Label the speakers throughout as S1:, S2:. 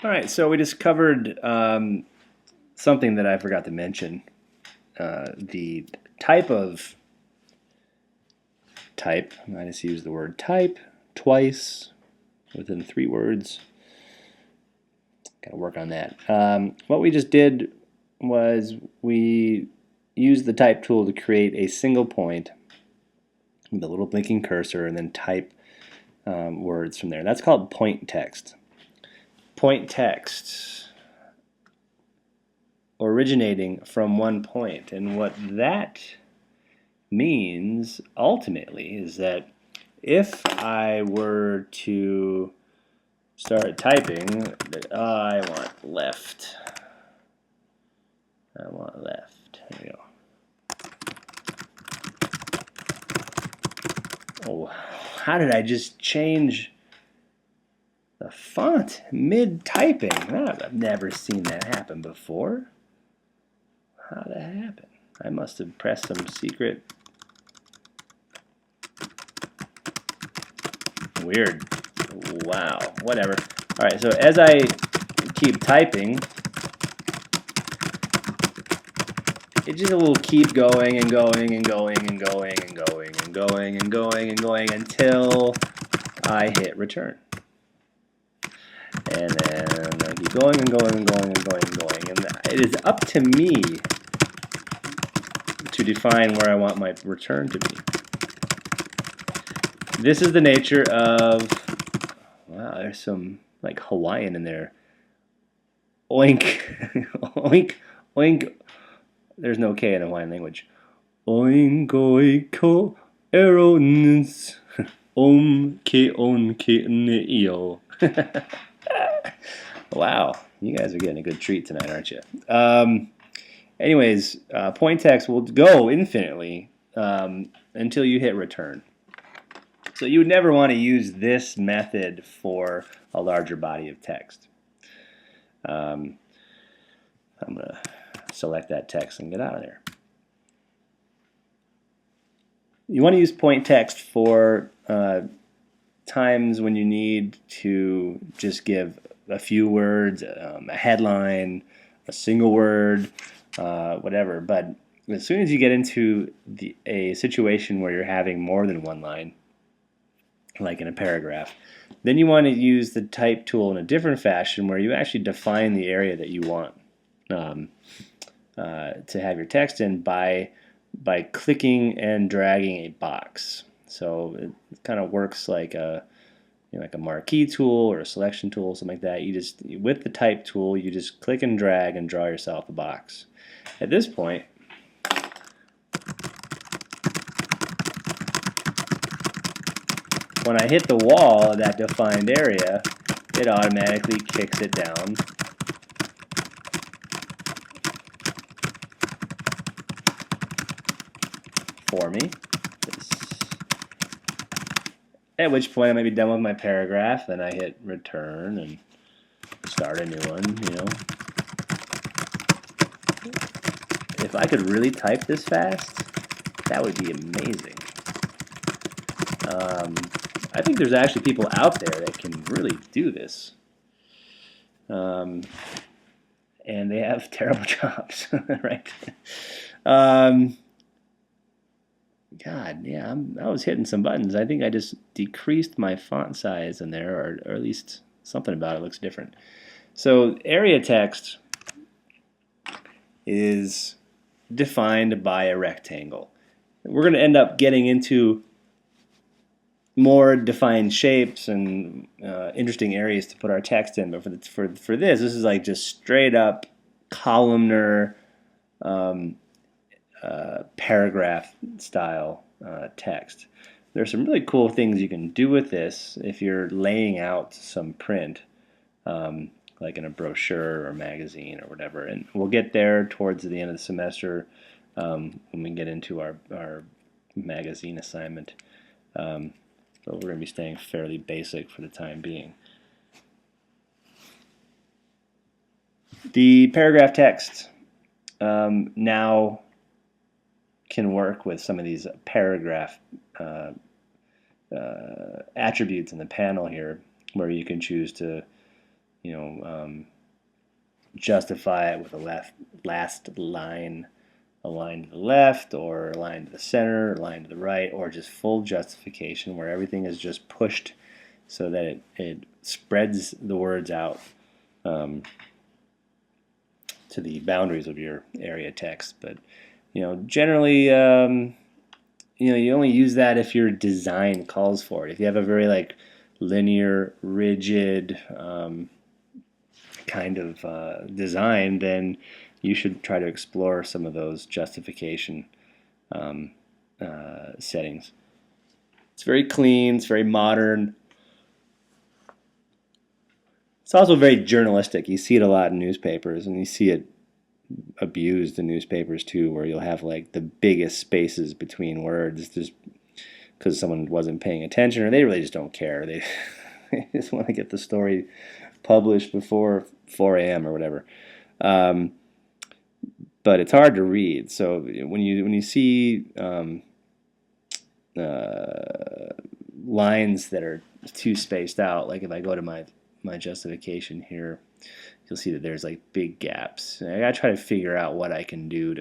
S1: All right, so we discovered something that I forgot to mention. The type of type, I just used the word type twice within 3 words. Got to work on that. What we just did was we used the type tool to create a single point with a little blinking cursor and then type words from there. That's called point text. Point text originating from one point. And what that means ultimately is that if I were to start typing, I want left. I want left. There we go. Oh, how did I just change the font mid-typing? I've never seen that happen before. How did that happen? I must have pressed some secret. Weird. Wow. Whatever. All right, so as I keep typing, it just will keep going and going and going and going and going and going and going and going until I hit return. And then I keep going and going and going and going and going. And it is up to me to define where I want my return to be. This is the nature of, wow, there's some like Hawaiian in there. Oink, oink, oink. There's no K in Hawaiian language. Oink, oiko, eronins, ke on ke neio. Wow, you guys are getting a good treat tonight, aren't you? Anyways, point text will go infinitely until you hit return. So you would never want to use this method for a larger body of text. I'm going to select that text and get out of there. You want to use point text for times when you need to just give a few words, a headline, a single word, whatever. But as soon as you get into a situation where you're having more than one line, like in a paragraph, then you want to use the type tool in a different fashion where you actually define the area that you want to have your text in by clicking and dragging a box. So it kind of works like a like a marquee tool or a selection tool, something like that. You just with the type tool, you just click and drag and draw yourself a box. At this point, when I hit the wall of that defined area, it automatically kicks it down for me. At which point I may be done with my paragraph, then I hit return and start a new one, If I could really type this fast, that would be amazing. I think there's actually people out there that can really do this. And they have terrible jobs, right? God, yeah, I was hitting some buttons. I think I just decreased my font size in there, or at least something about it looks different. So area text is defined by a rectangle. We're going to end up getting into more defined shapes and interesting areas to put our text in. But for this is like just straight up columnar paragraph style text. There's some really cool things you can do with this if you're laying out some print, like in a brochure or magazine or whatever. And we'll get there towards the end of the semester when we get into our magazine assignment. But we're going to be staying fairly basic for the time being. The paragraph text now can work with some of these paragraph attributes in the panel here, where you can choose to justify it with a last line, a line to the left, or a line to the center, a line to the right, or just full justification where everything is just pushed so that it spreads the words out to the boundaries of your area text. But generally, you only use that if your design calls for it. If you have a very like linear, rigid kind of design, then you should try to explore some of those justification settings. It's very clean. It's very modern. It's also very journalistic. You see it a lot in newspapers, and you see it abused in newspapers too, where you'll have like the biggest spaces between words just because someone wasn't paying attention, or they really just don't care. They just want to get the story published before 4 a.m. or whatever. But it's hard to read. So when you see lines that are too spaced out, like if I go to my justification here, you'll see that there's like big gaps. And I gotta try to figure out what I can do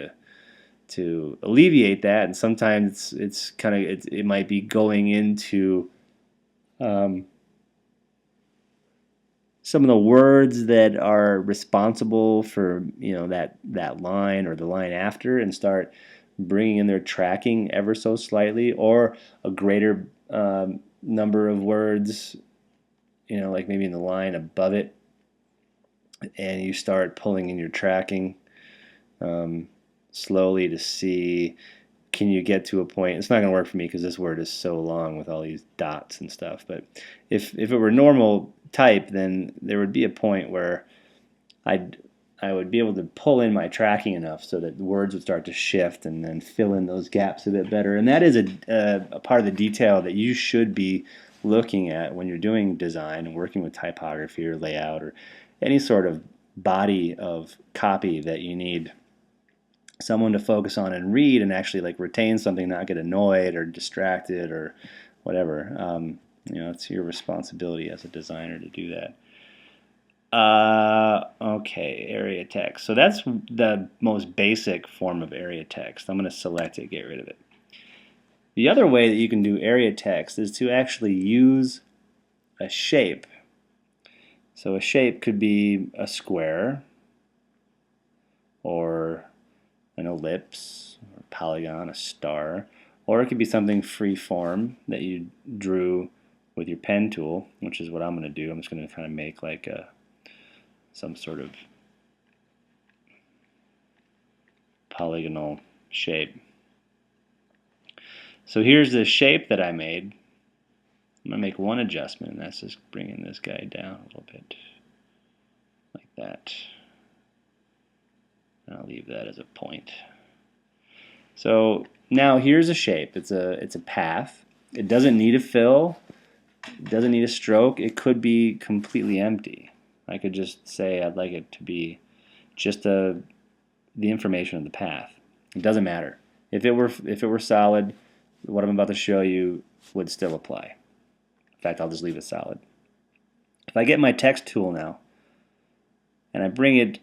S1: to alleviate that. And sometimes it's kind of it might be going into some of the words that are responsible for that line or the line after, and start bringing in their tracking ever so slightly, or a greater number of words, like maybe in the line above it, and you start pulling in your tracking slowly to see, can you get to a point. It's not going to work for me because this word is so long with all these dots and stuff, but if it were normal type, then there would be a point where I would be able to pull in my tracking enough so that the words would start to shift and then fill in those gaps a bit better. And that is a part of the detail that you should be looking at when you're doing design and working with typography or layout or any sort of body of copy that you need someone to focus on and read and actually like retain something, not get annoyed or distracted or whatever. It's your responsibility as a designer to do that. Okay, area text. So that's the most basic form of area text. I'm going to select it, get rid of it. The other way that you can do area text is to actually use a shape. So a shape could be a square or an ellipse or a polygon, a star, or it could be something free form that you drew with your pen tool, which is what I'm going to do. I'm just going to kind of make like some sort of polygonal shape. So here's the shape that I made. I'm going to make one adjustment, and that's just bringing this guy down a little bit, like that. And I'll leave that as a point. So now here's a shape. It's a path. It doesn't need a fill. It doesn't need a stroke. It could be completely empty. I could just say I'd like it to be just the information of the path. It doesn't matter. If it were solid, what I'm about to show you would still apply. In fact, I'll just leave it solid. If I get my text tool now and I bring it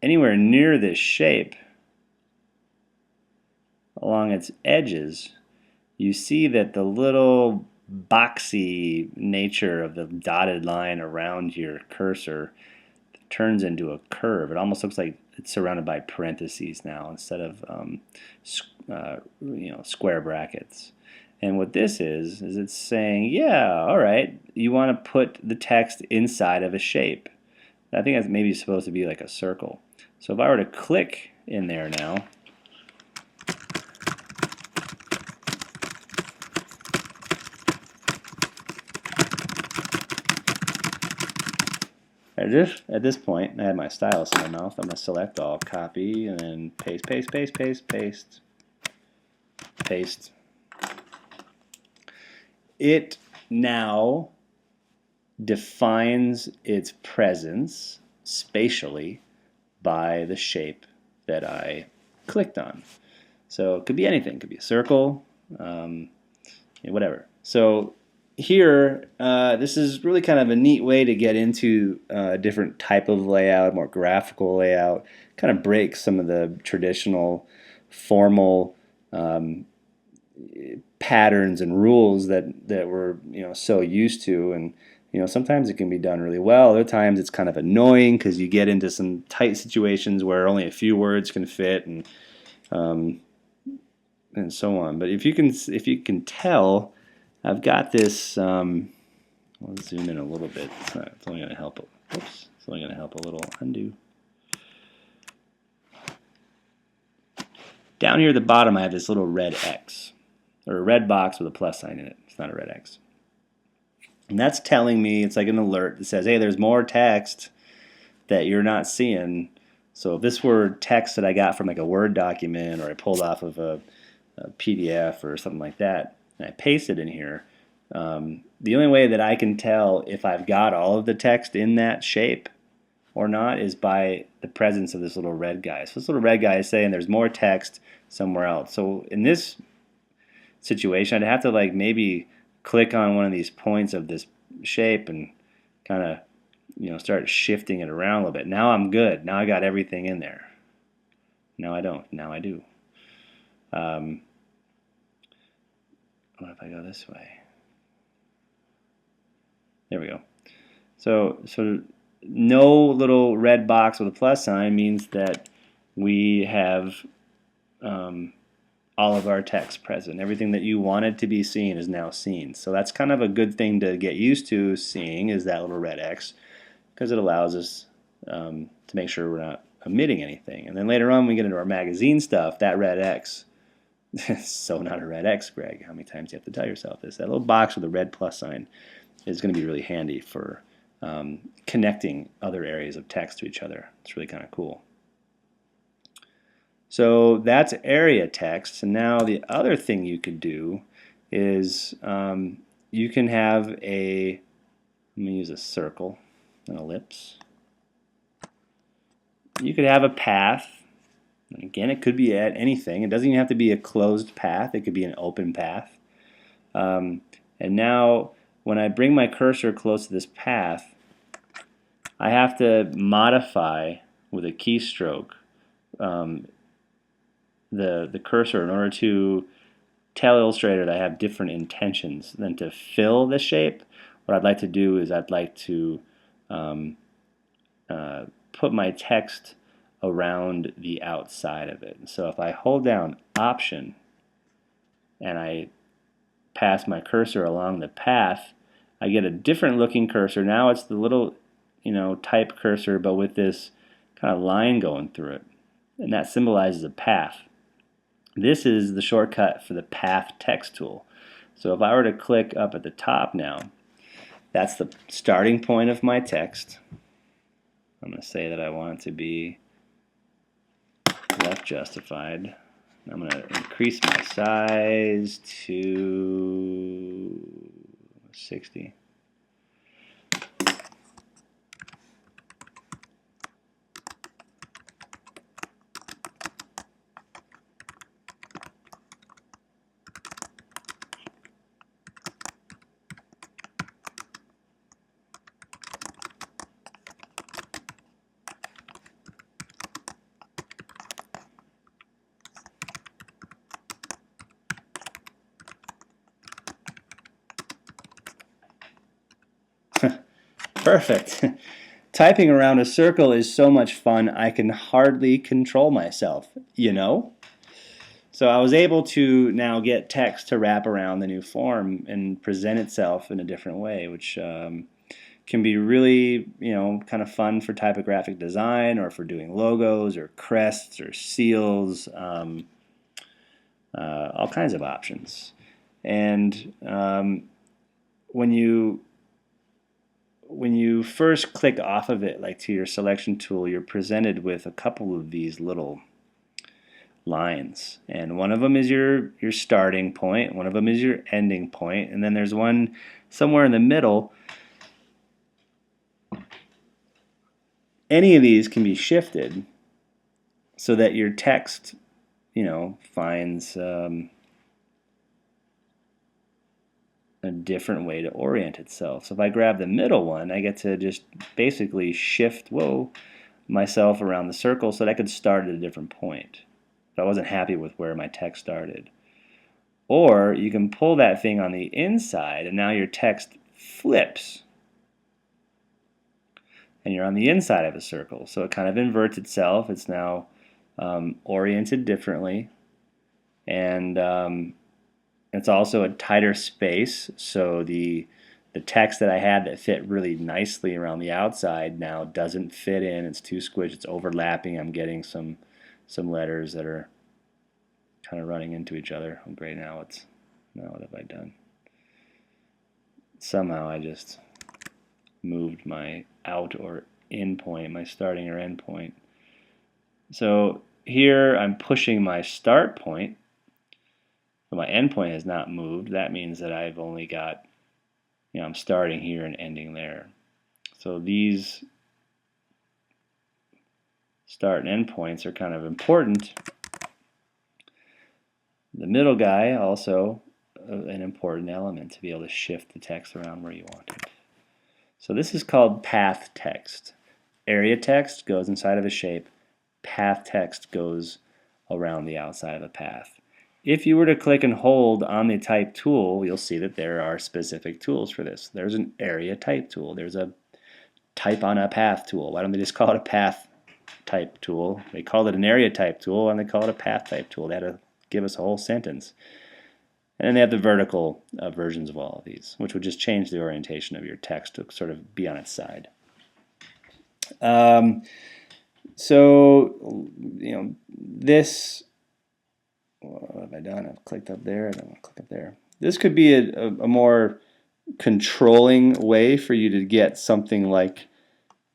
S1: anywhere near this shape along its edges, you see that the little boxy nature of the dotted line around your cursor turns into a curve. It almost looks like it's surrounded by parentheses now instead of square brackets. And what this is it's saying, yeah, all right, you want to put the text inside of a shape. I think that's maybe supposed to be like a circle. So if I were to click in there now, at this point, I had my stylus in my mouth. I'm going to select all, copy, and then paste, paste, paste, paste, paste, paste. It now defines its presence spatially by the shape that I clicked on. So it could be anything. It could be a circle, whatever. So here, this is really kind of a neat way to get into a different type of layout, more graphical layout, kind of breaks some of the traditional formal um, patterns and rules that we're so used to. And sometimes it can be done really well. Other times it's kind of annoying because you get into some tight situations where only a few words can fit, um, and so on. But if you can tell, I've got this. Let's zoom in a little bit. It's only going to help. Oops, it's only going to help a little. Undo. Down here at the bottom, I have this little red X, or a red box with a plus sign in it. It's not a red X. And that's telling me, it's like an alert that says, hey, there's more text that you're not seeing. So if this were text that I got from like a Word document, or I pulled off of a PDF or something like that, and I paste it in here, the only way that I can tell if I've got all of the text in that shape or not is by the presence of this little red guy. So this little red guy is saying there's more text somewhere else. So in this situation, I'd have to like maybe click on one of these points of this shape and kind of start shifting it around a little bit. Now I'm good. Now I got everything in there. No, I don't. Now I do. What if I go this way? There we go. So no little red box with a plus sign means that we have all of our text present. Everything that you wanted to be seen is now seen. So that's kind of a good thing to get used to seeing, is that little red X, because it allows us to make sure we're not omitting anything. And then later on, when we get into our magazine stuff, that red X, so not a red X, Greg. How many times do you have to tell yourself this? That little box with a red plus sign is going to be really handy for connecting other areas of text to each other. It's really kind of cool. So that's area text. And now the other thing you could do is you can have let me use a circle, an ellipse. You could have a path. And again, it could be at anything. It doesn't even have to be a closed path. It could be an open path. And now when I bring my cursor close to this path, I have to modify with a keystroke the cursor in order to tell Illustrator that I have different intentions than to fill the shape. What I'd like to do is I'd like to put my text around the outside of it. So if I hold down Option and I pass my cursor along the path, I get a different looking cursor. Now it's the little type cursor, but with this kind of line going through it, and that symbolizes a path. This is the shortcut for the Path Text tool. So if I were to click up at the top now, that's the starting point of my text. I'm going to say that I want it to be left justified. I'm going to increase my size to 60. Perfect. Typing around a circle is so much fun, I can hardly control myself, So I was able to now get text to wrap around the new form and present itself in a different way, which can be really, kind of fun for typographic design, or for doing logos or crests or seals, all kinds of options. And when you first click off of it, like to your selection tool, you're presented with a couple of these little lines, and one of them is your starting point, one of them is your ending point, and then there's one somewhere in the middle. Any of these can be shifted so that your text finds a different way to orient itself. So if I grab the middle one, I get to just basically shift, myself around the circle so that I could start at a different point if I wasn't happy with where my text started. Or you can pull that thing on the inside and now your text flips and you're on the inside of a circle. So it kind of inverts itself. It's now oriented differently, and it's also a tighter space, so the text that I had that fit really nicely around the outside now doesn't fit in. It's too squished. It's overlapping. I'm getting some letters that are kind of running into each other. Oh, great! Now what have I done? Somehow I just moved my out or in point, my starting or end point. So here I'm pushing my start point, but my end point has not moved. That means that I've only got, I'm starting here and ending there. So these start and end points are kind of important. The middle guy also an important element to be able to shift the text around where you want it. So this is called path text. Area text goes inside of a shape. Path text goes around the outside of a path. If you were to click and hold on the type tool, you'll see that there are specific tools for this. There's an area type tool. There's a type on a path tool. Why don't they just call it a path type tool? They call it an area type tool and they call it a path type tool. They had to give us a whole sentence. And then they have the vertical versions of all of these, which would just change the orientation of your text to sort of be on its side. So, this, what have I done? I've clicked up there, and I'm going to click up there. This could be a more controlling way for you to get something like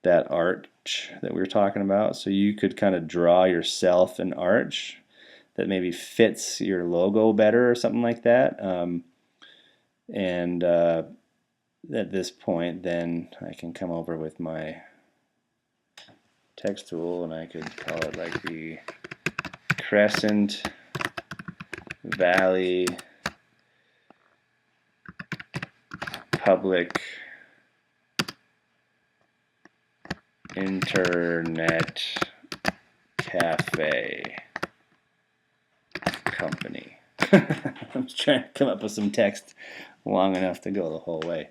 S1: that arch that we were talking about. So you could kind of draw yourself an arch that maybe fits your logo better or something like that. At this point, then I can come over with my text tool and I could call it like the Crescent Valley Public Internet Cafe Company. I'm just trying to come up with some text long enough to go the whole way.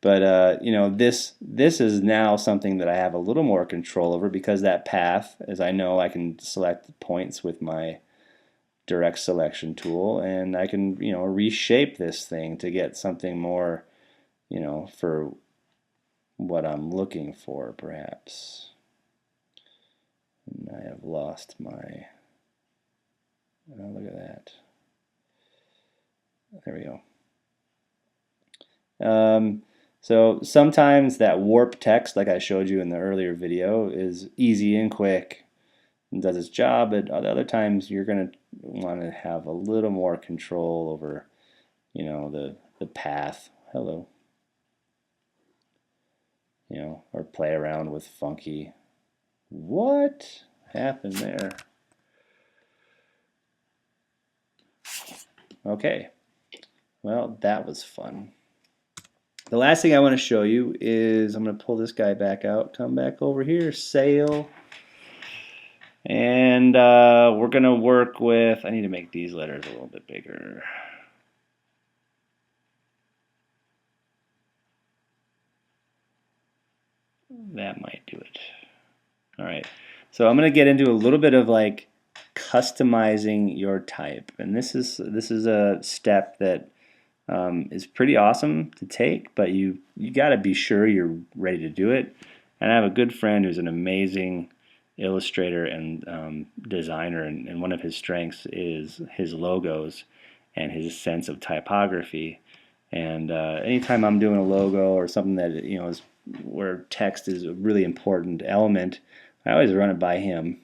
S1: This is now something that I have a little more control over because that path, as I know, I can select points with my direct selection tool, and I can reshape this thing to get something more for what I'm looking for, perhaps. And I have lost my, look at that. There we go. So sometimes that warp text, like I showed you in the earlier video, is easy and quick and does its job, but other times you're going to want to have a little more control over, the path. Hello. Or play around with funky. What happened there? Okay. Well, that was fun. The last thing I want to show you is I'm going to pull this guy back out, come back over here, sail, and we're going to work with, I need to make these letters a little bit bigger. That might do it. All right, so I'm going to get into a little bit of like customizing your type, and this is a step that is pretty awesome to take, but you got to be sure you're ready to do it. And I have a good friend who's an amazing illustrator and designer, and one of his strengths is his logos and his sense of typography. And anytime I'm doing a logo or something that is where text is a really important element, I always run it by him.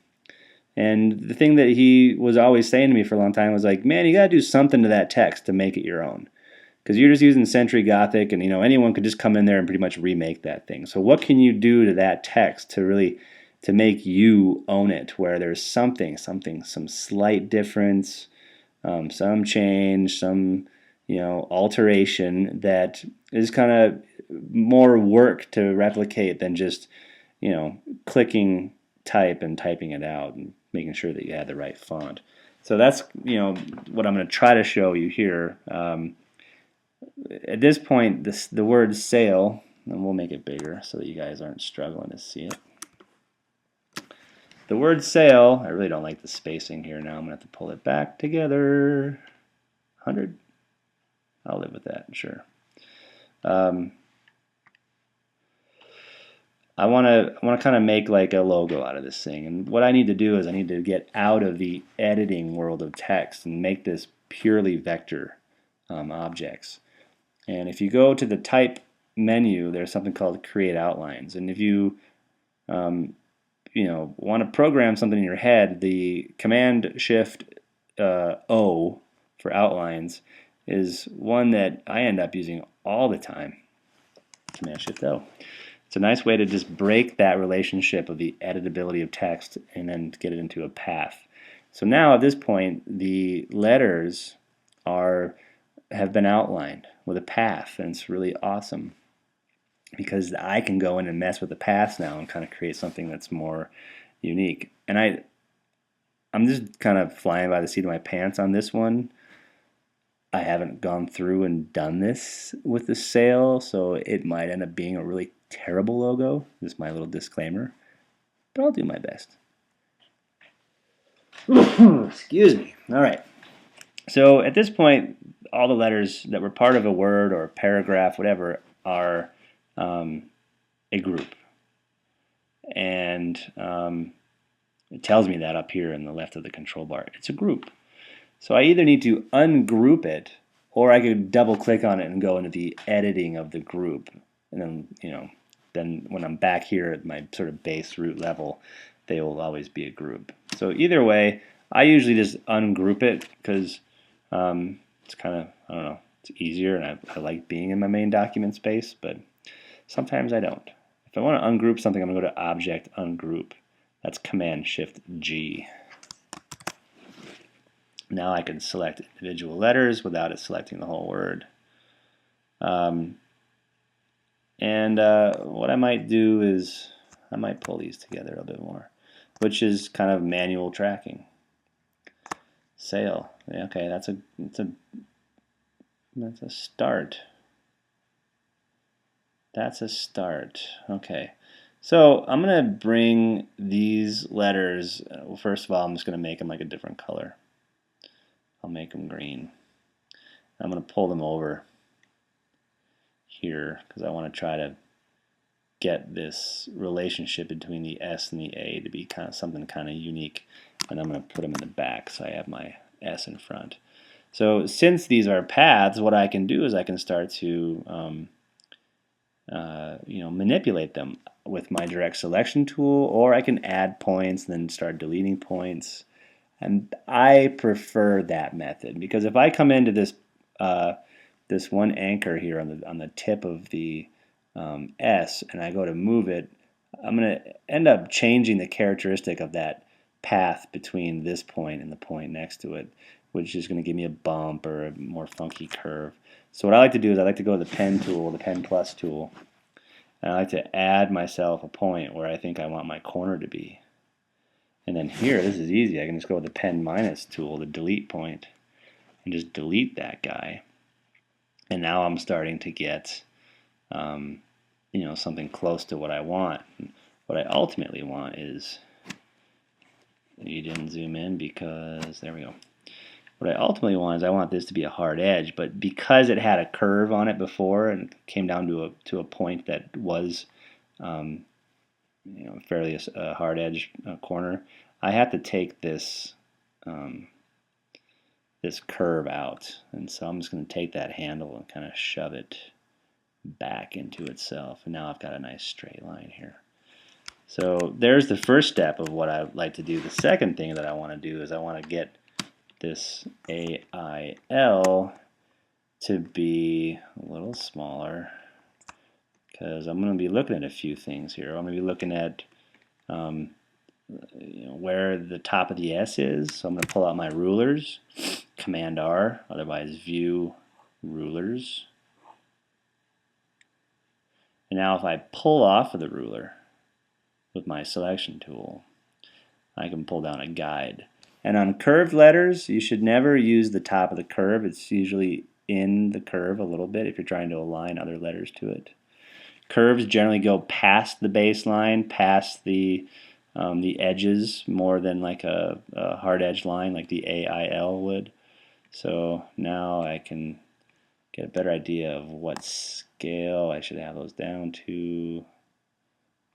S1: And the thing that he was always saying to me for a long time was like, man, you got to do something to that text to make it your own. Because you're just using Century Gothic, and anyone could just come in there and pretty much remake that thing. So what can you do to that text to make you own it, where there's some slight difference, some change, some alteration that is kind of more work to replicate than just clicking type and typing it out and making sure that you have the right font. So that's what I'm going to try to show you here. At this point, the word sail, and we'll make it bigger so that you guys aren't struggling to see it. The word sail, I really don't like the spacing here now. I'm going to have to pull it back together. 100? I'll live with that, sure. I want to kind of make like a logo out of this thing. And what I need to do is I need to get out of the editing world of text and make this purely vector objects. And if you go to the type menu, there's something called create outlines. And if you want to program something in your head, the command shift O for outlines is one that I end up using all the time. Command shift O. It's a nice way to just break that relationship of the editability of text and then get it into a path. So now at this point, the letters have been outlined with a path, and it's really awesome because I can go in and mess with the paths now and kind of create something that's more unique. And I'm just kind of flying by the seat of my pants on this one. I haven't gone through and done this with the sail, so it might end up being a really terrible logo. This is my little disclaimer, but I'll do my best. Excuse me. All right. So at this point, all the letters that were part of a word or a paragraph, whatever, are a group. And it tells me that up here in the left of the control bar. It's a group. So I either need to ungroup it, or I could double click on it and go into the editing of the group. And then, then when I'm back here at my sort of base root level, they will always be a group. So either way, I usually just ungroup it because it's kind of, I don't know, it's easier, and I like being in my main document space, but sometimes I don't. If I want to ungroup something, I'm going to go to Object Ungroup. That's Command Shift G. Now I can select individual letters without it selecting the whole word. And what I might do is I might pull these together a bit more, which is kind of manual tracking. Sail. Okay, that's a start. That's a start. Okay. So I'm going to bring these letters, first of all, I'm just going to make them like a different color. I'll make them green. I'm going to pull them over here because I want to try to get this relationship between the S and the A to be kind of something kind of unique. And I'm going to put them in the back so I have my S in front. So since these are paths, what I can do is I can start to manipulate them with my direct selection tool, or I can add points and then start deleting points. And I prefer that method because if I come into this this one anchor here on the tip of the S and I go to move it, I'm going to end up changing the characteristic of that path between this point and the point next to it, which is going to give me a bump or a more funky curve. So what I like to do is I like to go to the pen tool, the pen plus tool, and I like to add myself a point where I think I want my corner to be. And then here, this is easy. I can just go with the pen minus tool, the delete point, and just delete that guy. And now I'm starting to get, something close to what I want. What I ultimately want is, you didn't zoom in because, there we go. What I ultimately want is I want this to be a hard edge, but because it had a curve on it before and came down to a point that was fairly a hard edge corner, I have to take this this curve out, and so I'm just going to take that handle and kind of shove it back into itself, and now I've got a nice straight line here. So there's the first step of what I like to do. The second thing that I want to do is I want to get this AIL to be a little smaller because I'm going to be looking at a few things here. I'm going to be looking at where the top of the S is. So I'm going to pull out my rulers, Command R, otherwise View rulers. And now if I pull off of the ruler with my selection tool, I can pull down a guide. And on curved letters, you should never use the top of the curve. It's usually in the curve a little bit if you're trying to align other letters to it. Curves generally go past the baseline, past the edges, more than like a hard edge line like the AIL would. So now I can get a better idea of what scale I should have those down to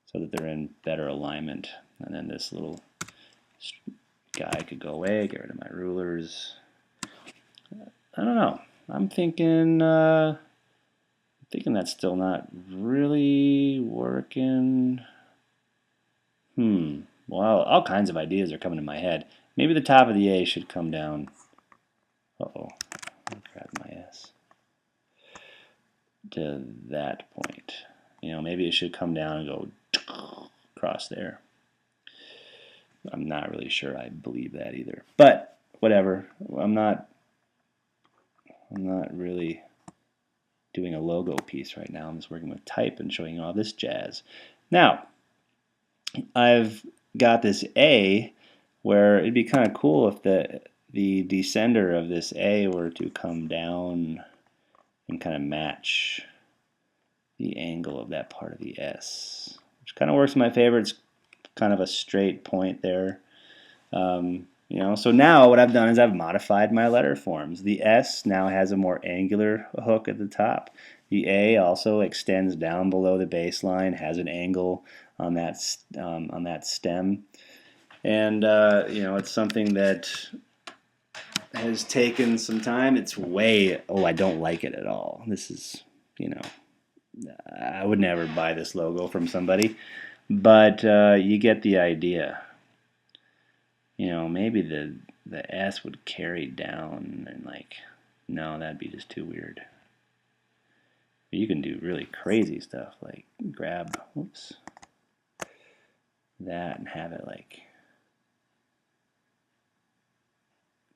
S1: so that they're in better alignment. And then this little guy could go away, get rid of my rulers. I don't know. I'm thinking that's still not really working. Well, all kinds of ideas are coming to my head. Maybe the top of the A should come down. Uh-oh. I'll grab my S. To that point. You know, maybe it should come down and go across there. I'm not really sure I believe that either. But whatever. I'm not really doing a logo piece right now. I'm just working with type and showing all this jazz. Now, I've got this A where it'd be kind of cool if the descender of this A were to come down and kind of match the angle of that part of the S, which kind of works in my favor. It's kind of a straight point there. You know, so now what I've done is I've modified my letter forms. The S now has a more angular hook at the top. The A also extends down below the baseline, has an angle on that stem, and you know, it's something that has taken some time. It's I don't like it at all. This is, you know, I would never buy this logo from somebody, but you get the idea. You know, maybe the S would carry down and like, no, that'd be just too weird. But you can do really crazy stuff like grab, that and have it like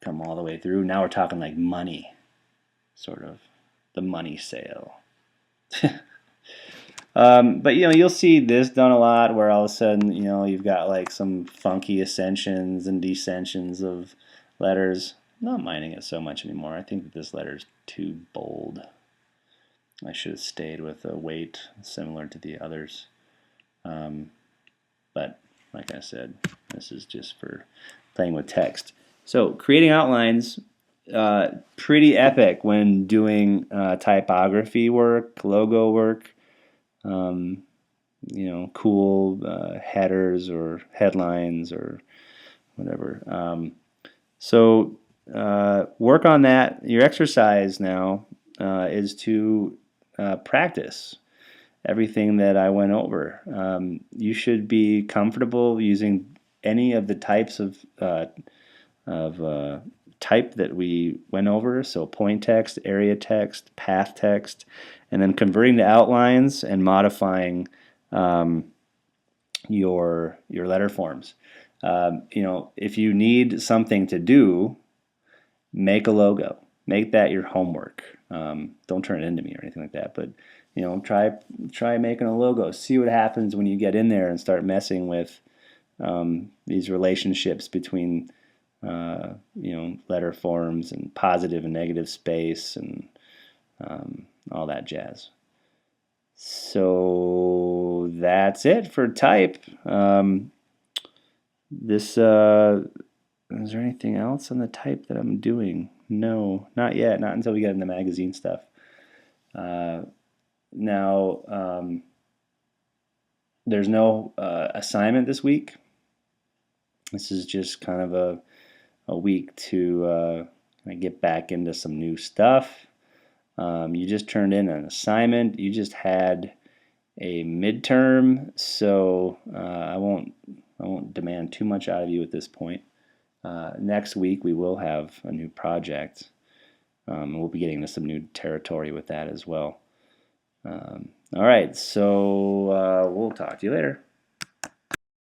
S1: come all the way through. Now we're talking like money, sort of the money sale. But you know, you'll see this done a lot where all of a sudden, you know, you've got like some funky ascensions and descensions of letters. I'm not minding it so much anymore. I think that this letter's too bold. I should have stayed with a weight similar to the others. But like I said, this is just for playing with text. So creating outlines, pretty epic when doing typography work, logo work. You know, cool headers or headlines or whatever. So work on that. Your exercise now is to practice everything that I went over. You should be comfortable using any of the types of type that we went over, so point text, area text, path text, and then converting to outlines and modifying your letter forms. You know, if you need something to do, make a logo. Make that your homework. Don't turn it into me or anything like that, but you know, try making a logo. See what happens when you get in there and start messing with these relationships between you know, letter forms and positive and negative space and all that jazz. So that's it for type. Is there anything else on the type that I'm doing? No, not yet. Not until we get into magazine stuff. Now, there's no assignment this week. This is just kind of a week to get back into some new stuff. You just turned in an assignment. You just had a midterm, so I won't demand too much out of you at this point. Next week we will have a new project. We'll be getting into some new territory with that as well. All right, so we'll talk to you later.